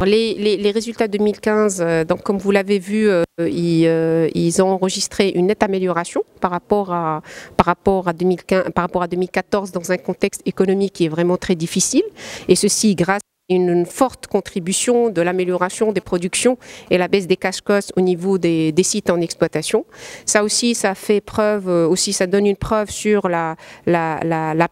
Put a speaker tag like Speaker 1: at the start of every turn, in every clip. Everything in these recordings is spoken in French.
Speaker 1: Les résultats 2015, donc comme vous l'avez vu, ils ont enregistré une nette amélioration par rapport à 2014 dans un contexte économique qui est vraiment très difficile, et ceci grâce à une forte contribution de l'amélioration des productions et la baisse des cash costs au niveau des sites en exploitation. Ça aussi, ça fait preuve, ça donne une preuve sur la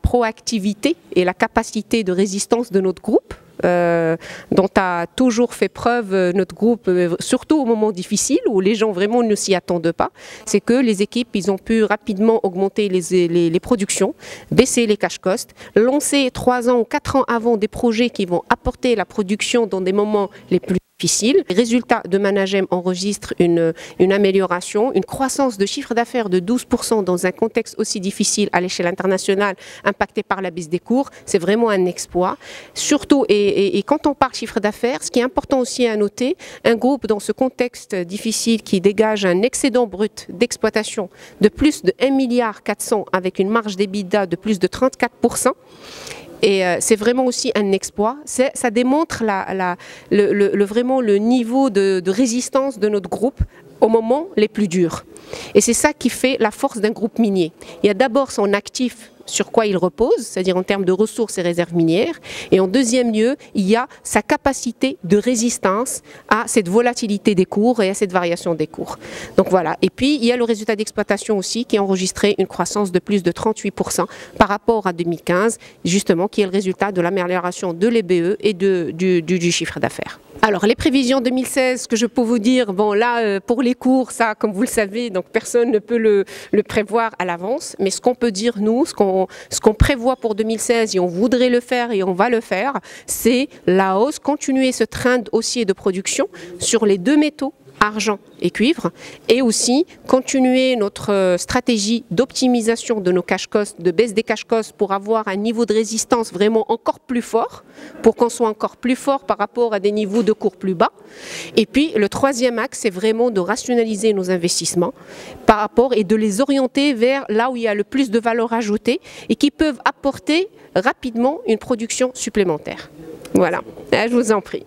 Speaker 1: proactivité et la capacité de résistance de notre groupe. Dont a toujours fait preuve notre groupe, surtout au moment difficile où les gens vraiment ne s'y attendent pas. C'est que les équipes, ils ont pu rapidement augmenter les productions, baisser les cash costs, lancer 3 ans ou 4 ans avant des projets qui vont apporter la production dans des moments les plus difficiles. Les résultats de Managem enregistrent une amélioration, une croissance de chiffre d'affaires de 12% dans un contexte aussi difficile à l'échelle internationale, impacté par la baisse des cours. C'est vraiment un exploit. Surtout, et quand on parle chiffre d'affaires, ce qui est important aussi à noter, un groupe dans ce contexte difficile qui dégage un excédent brut d'exploitation de plus de 1,4 milliard avec une marge d'EBITDA de plus de 34%. Et c'est vraiment aussi un exploit. Ça démontre vraiment le niveau de résistance de notre groupe aux moments les plus durs. Et c'est ça qui fait la force d'un groupe minier. Il y a d'abord son actif sur quoi il repose, c'est-à-dire en termes de ressources et réserves minières. Et en deuxième lieu, il y a sa capacité de résistance à cette volatilité des cours et à cette variation des cours. Donc voilà. Et puis, il y a le résultat d'exploitation aussi qui a enregistré une croissance de plus de 38% par rapport à 2015, justement, qui est le résultat de l'amélioration de l'EBE et du chiffre d'affaires. Alors, les prévisions 2016, ce que je peux vous dire, bon là, pour les cours, ça, comme vous le savez, donc personne ne peut le prévoir à l'avance. Mais ce qu'on peut dire, nous, ce qu'on prévoit pour 2016, et on voudrait le faire et on va le faire, c'est la hausse, continuer ce trend haussier de production sur les 2 métaux, argent et cuivre, et aussi continuer notre stratégie d'optimisation de nos cash costs, de baisse des cash costs pour avoir un niveau de résistance vraiment encore plus fort, pour qu'on soit encore plus fort par rapport à des niveaux de cours plus bas. Et puis le troisième axe, c'est vraiment de rationaliser nos investissements par rapport et de les orienter vers là où il y a le plus de valeur ajoutée et qui peuvent apporter rapidement une production supplémentaire. Voilà, je vous en prie.